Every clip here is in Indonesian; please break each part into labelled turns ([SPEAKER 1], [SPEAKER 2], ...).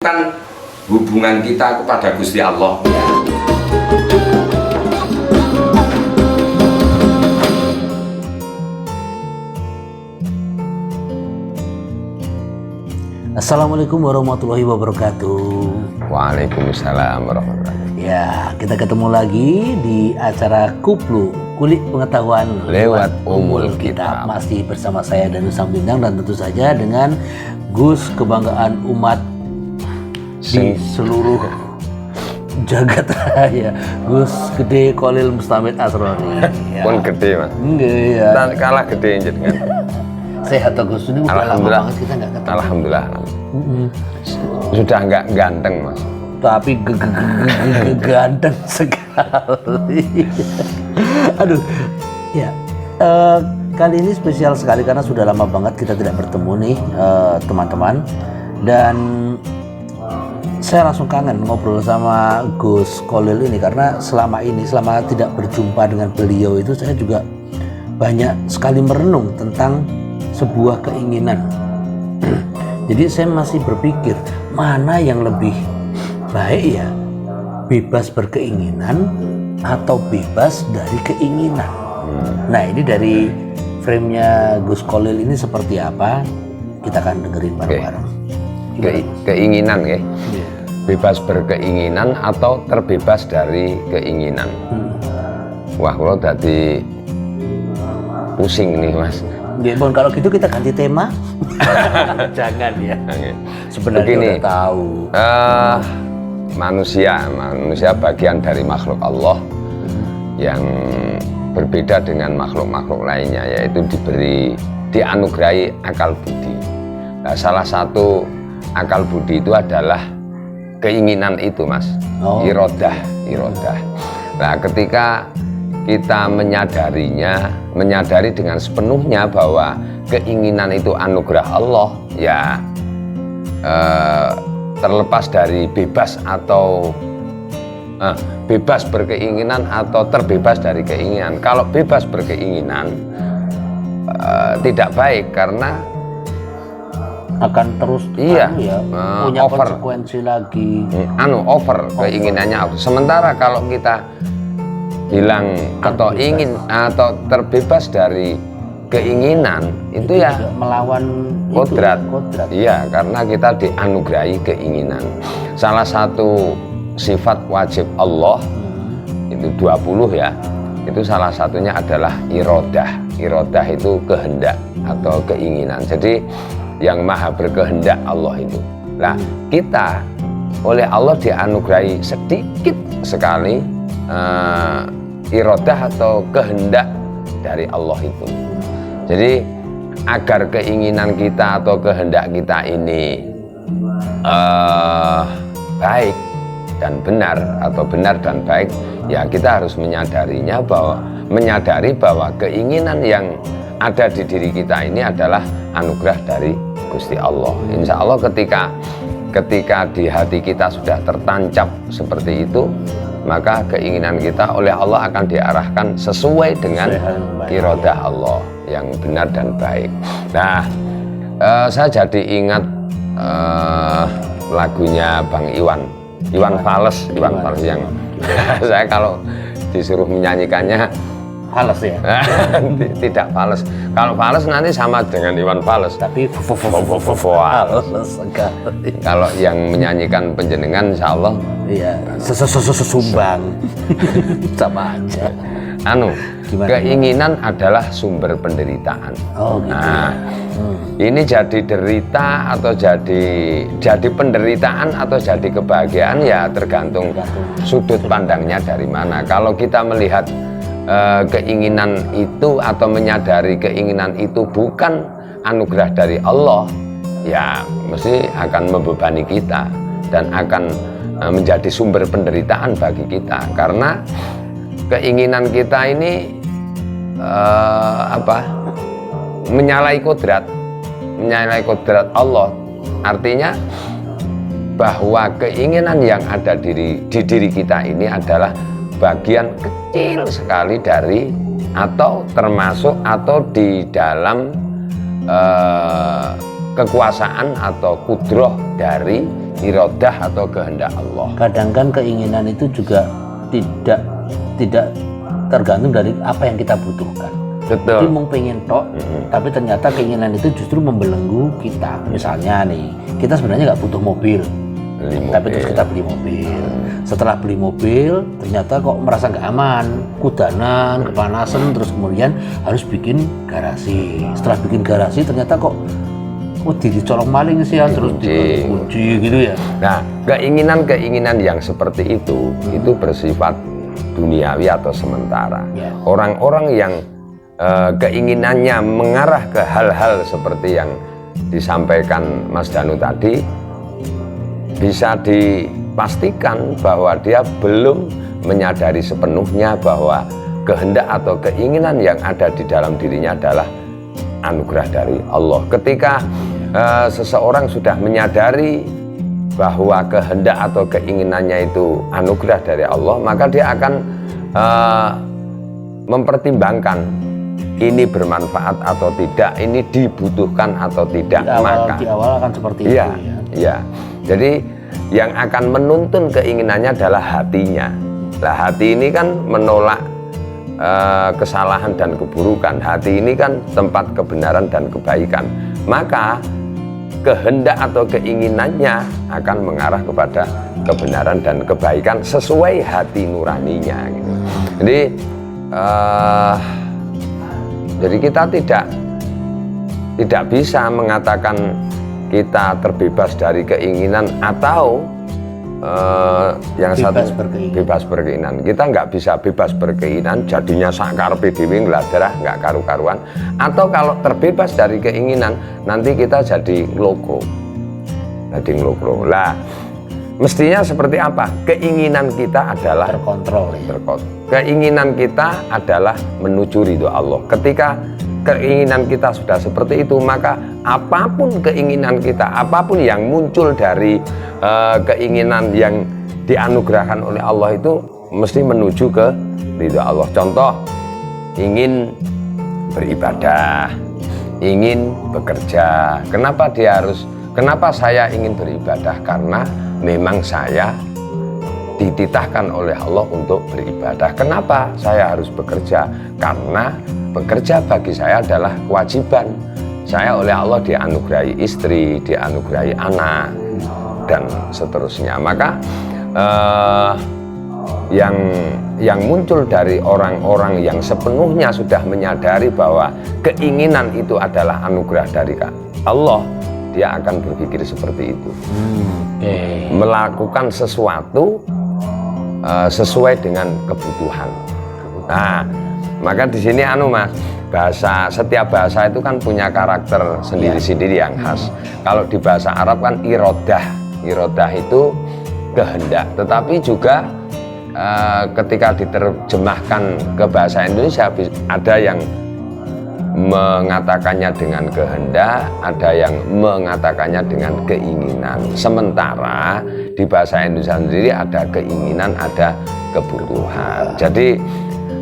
[SPEAKER 1] kan hubungan kita kepada Gusti Allah.
[SPEAKER 2] Assalamualaikum warahmatullahi wabarakatuh.
[SPEAKER 1] Waalaikumsalam warahmatullahi wabarakatuh.
[SPEAKER 2] Ya, kita ketemu lagi di acara Kuplu, Kulik Pengetahuan
[SPEAKER 1] Lewat Ummul Kitab.
[SPEAKER 2] Masih bersama saya Danu Sambintang dan tentu saja dengan Gus kebanggaan umat di seluruh jagat raya, Gus Gede Kholil Mustamid Asroni. Ya.
[SPEAKER 1] Pun gede mas.
[SPEAKER 2] Enggak ya.
[SPEAKER 1] Dan kalah gede jenengan.
[SPEAKER 2] Sehat toh Gus, ini udah lama banget kita nggak ketemu.
[SPEAKER 1] Alhamdulillah. Sudah nggak ganteng mas.
[SPEAKER 2] Tapi ganteng sekali. Aduh, ya. Kali ini spesial sekali karena sudah lama banget kita tidak bertemu nih teman-teman, dan saya langsung kangen ngobrol sama Gus Kholil ini karena selama tidak berjumpa dengan beliau itu saya juga banyak sekali merenung tentang sebuah keinginan. Jadi saya masih berpikir mana yang lebih baik ya, bebas berkeinginan atau bebas dari keinginan. Nah ini dari frame-nya Gus Kholil ini seperti apa, kita akan dengerin bareng-bareng.
[SPEAKER 1] Keinginan ya, bebas berkeinginan atau terbebas dari keinginan. Wah kalau tadi pusing nih mas.
[SPEAKER 2] Ya, bon, kalau gitu kita ganti tema. Jangan ya. Sebenarnya
[SPEAKER 1] begini,
[SPEAKER 2] udah tahu.
[SPEAKER 1] Manusia bagian dari makhluk Allah yang berbeda dengan makhluk-makhluk lainnya, yaitu dianugerahi akal budi. Nah, salah satu akal budi itu adalah keinginan itu mas. Irodah. Nah ketika kita menyadari dengan sepenuhnya bahwa keinginan itu anugerah Allah, ya terlepas dari bebas atau bebas berkeinginan atau terbebas dari keinginan. Kalau bebas berkeinginan tidak baik karena
[SPEAKER 2] akan terus punya konsekuensi lagi.
[SPEAKER 1] Over keinginannya. Sementara kalau kita bilang atau ingin atau terbebas dari keinginan itu ya
[SPEAKER 2] melawan
[SPEAKER 1] kodrat. Iya, karena kita dianugerahi keinginan. Salah satu sifat wajib Allah itu 20 ya. Itu salah satunya adalah irodah. Irodah itu kehendak atau keinginan. Jadi yang maha berkehendak Allah itu. Nah, kita oleh Allah dianugerahi sedikit sekali irodah atau kehendak dari Allah itu. Jadi agar keinginan kita atau kehendak kita ini baik dan benar atau benar dan baik, ya kita harus menyadari bahwa keinginan yang ada di diri kita ini adalah anugerah dari Gusti Allah. Insya Allah ketika di hati kita sudah tertancap seperti itu, maka keinginan kita oleh Allah akan diarahkan sesuai dengan irodah Allah yang benar dan baik. Nah, saya jadi ingat lagunya Bang Iwan Fals yang saya kalau disuruh menyanyikannya
[SPEAKER 2] fals ya.
[SPEAKER 1] Tidak fals. Kalau fals nanti sama dengan Iwan Fals.
[SPEAKER 2] Tapi
[SPEAKER 1] kalau yang menyanyikan penjenengan insya Allah
[SPEAKER 2] iya sumbang sama aja.
[SPEAKER 1] Keinginan adalah sumber penderitaan.
[SPEAKER 2] Gitu.
[SPEAKER 1] Nah, ini jadi derita atau jadi penderitaan atau jadi kebahagiaan ya tergantung sudut pandangnya dari mana. Kalau kita melihat keinginan itu atau menyadari keinginan itu bukan anugerah dari Allah, ya mesti akan membebani kita dan akan menjadi sumber penderitaan bagi kita, karena keinginan kita ini menyalahi kodrat Allah. Artinya bahwa keinginan yang ada di diri kita ini adalah bagian kecil sekali dari atau termasuk atau di dalam kekuasaan atau kudroh dari iradah atau kehendak Allah.
[SPEAKER 2] Kadang kan keinginan itu juga tidak tergantung dari apa yang kita butuhkan.
[SPEAKER 1] Betul.
[SPEAKER 2] Jadi mau pengen tok, tapi ternyata keinginan itu justru membelenggu kita. Misalnya nih, kita sebenarnya nggak butuh mobil, tapi terus kita beli mobil. Setelah beli mobil, ternyata kok merasa nggak aman, kudanan, kepanasan, terus kemudian harus bikin garasi. Setelah bikin garasi, ternyata kok dicolong maling sih ya, terus dikunci gitu ya.
[SPEAKER 1] Nah, keinginan-keinginan yang seperti itu bersifat duniawi atau sementara.
[SPEAKER 2] Ya.
[SPEAKER 1] Orang-orang yang keinginannya mengarah ke hal-hal seperti yang disampaikan Mas Danu tadi, bisa dipastikan bahwa dia belum menyadari sepenuhnya bahwa kehendak atau keinginan yang ada di dalam dirinya adalah anugerah dari Allah. Ketika seseorang sudah menyadari bahwa kehendak atau keinginannya itu anugerah dari Allah, maka dia akan mempertimbangkan ini bermanfaat atau tidak, ini dibutuhkan atau tidak.
[SPEAKER 2] Di awal akan seperti itu
[SPEAKER 1] ya.
[SPEAKER 2] ya.
[SPEAKER 1] Jadi yang akan menuntun keinginannya adalah hatinya. Nah, hati ini kan menolak kesalahan dan keburukan. Hati ini kan tempat kebenaran dan kebaikan. Maka kehendak atau keinginannya akan mengarah kepada kebenaran dan kebaikan sesuai hati nuraninya gitu. Jadi kita tidak bisa mengatakan kita terbebas dari keinginan atau yang bebas berkeinginan. Kita nggak bisa bebas berkeinginan, jadinya sakar PDW ngeladarah nggak karu-karuan. Atau kalau terbebas dari keinginan, nanti kita jadi nglokro. Lah, mestinya seperti apa? Keinginan kita adalah
[SPEAKER 2] terkontrol.
[SPEAKER 1] Keinginan kita adalah menuju ridho Allah. Ketika keinginan kita sudah seperti itu, maka apapun keinginan kita, apapun yang muncul dari keinginan yang dianugerahkan oleh Allah itu mesti menuju ke ridho Allah. Contoh, ingin beribadah, ingin bekerja. Kenapa saya ingin beribadah? Karena memang saya dititahkan oleh Allah untuk beribadah. Kenapa saya harus bekerja? Karena bekerja bagi saya adalah kewajiban. Saya oleh Allah dianugerahi istri, dianugerahi anak, dan seterusnya. Maka yang muncul dari orang-orang yang sepenuhnya sudah menyadari bahwa keinginan itu adalah anugerah dari Allah, dia akan berpikir seperti itu. Melakukan sesuatu sesuai dengan kebutuhan. Nah, maka di sini Mas, setiap bahasa itu kan punya karakter sendiri-sendiri yang khas. Kalau di bahasa Arab kan irodah itu kehendak. Tetapi juga ketika diterjemahkan ke bahasa Indonesia ada yang mengatakannya dengan kehendak, ada yang mengatakannya dengan keinginan. Sementara di bahasa Indonesia sendiri ada keinginan, ada kebutuhan. Jadi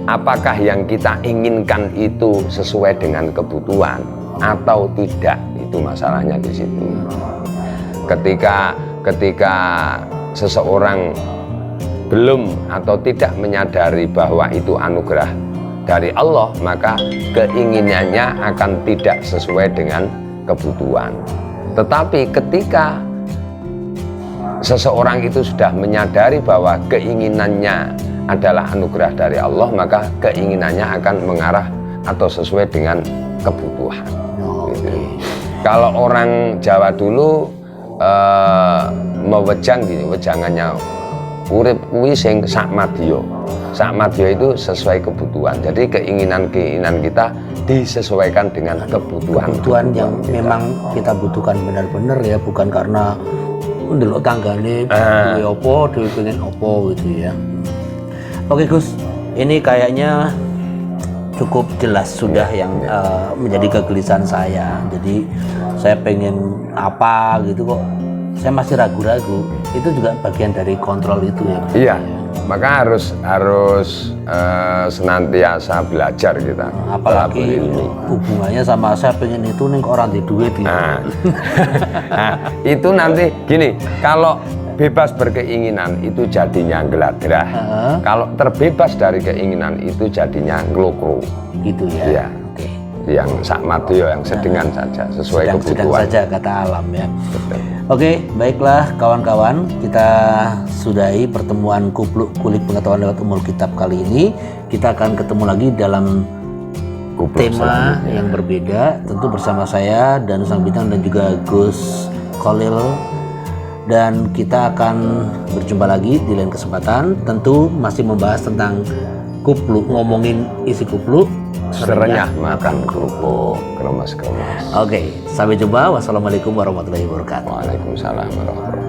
[SPEAKER 1] apakah yang kita inginkan itu sesuai dengan kebutuhan atau tidak, itu masalahnya di situ. Ketika seseorang belum atau tidak menyadari bahwa itu anugerah dari Allah, maka keinginannya akan tidak sesuai dengan kebutuhan. Tetapi ketika seseorang itu sudah menyadari bahwa keinginannya adalah anugerah dari Allah, maka keinginannya akan mengarah atau sesuai dengan kebutuhan. Gitu. Kalau orang Jawa dulu mewejang gini, wejangannya urip kuwi sing sakmadya. Sakmadya itu sesuai kebutuhan. Jadi keinginan-keinginan kita disesuaikan dengan kebutuhan
[SPEAKER 2] yang memang kita butuhkan benar-benar ya, bukan karena ndelok tanggane duwe opo, dhewe pengen opo gitu ya. Oke Gus, ini kayaknya cukup jelas sudah yang menjadi kegelisahan saya. Jadi saya pengen apa gitu kok saya masih ragu-ragu. Itu juga bagian dari kontrol itu ya.
[SPEAKER 1] Iya, Maka harus senantiasa belajar kita.
[SPEAKER 2] Apalagi
[SPEAKER 1] ilmi.
[SPEAKER 2] hubungannya sama saya pengen itu nih orang di duit gitu.
[SPEAKER 1] Nah, itu nanti gini, kalau bebas berkeinginan itu jadinya geladra. Kalau terbebas dari keinginan itu jadinya nglokro.
[SPEAKER 2] Gitu ya.
[SPEAKER 1] Iya.
[SPEAKER 2] Oke.
[SPEAKER 1] Yang sakmatyo, yang sedengan saja sesuai
[SPEAKER 2] Sedang
[SPEAKER 1] kebutuhan.
[SPEAKER 2] saja kata alam ya.
[SPEAKER 1] Betul.
[SPEAKER 2] Oke, baiklah kawan-kawan, kita sudahi pertemuan kulik pengetahuan lewat Ummul Kitab kali ini. Kita akan ketemu lagi dalam
[SPEAKER 1] Kupluk
[SPEAKER 2] tema
[SPEAKER 1] selanjutnya.
[SPEAKER 2] yang berbeda, tentu bersama saya dan Sang Bintang dan juga Gus Khalil. Dan kita akan berjumpa lagi di lain kesempatan, tentu masih membahas tentang kupluk, ngomongin isi kupluk.
[SPEAKER 1] Serenyah makan kerupuk, kremes-kremes.
[SPEAKER 2] Oke, sampai jumpa. Wassalamualaikum warahmatullahi wabarakatuh.
[SPEAKER 1] Waalaikumsalam warahmatullahi wabarakatuh.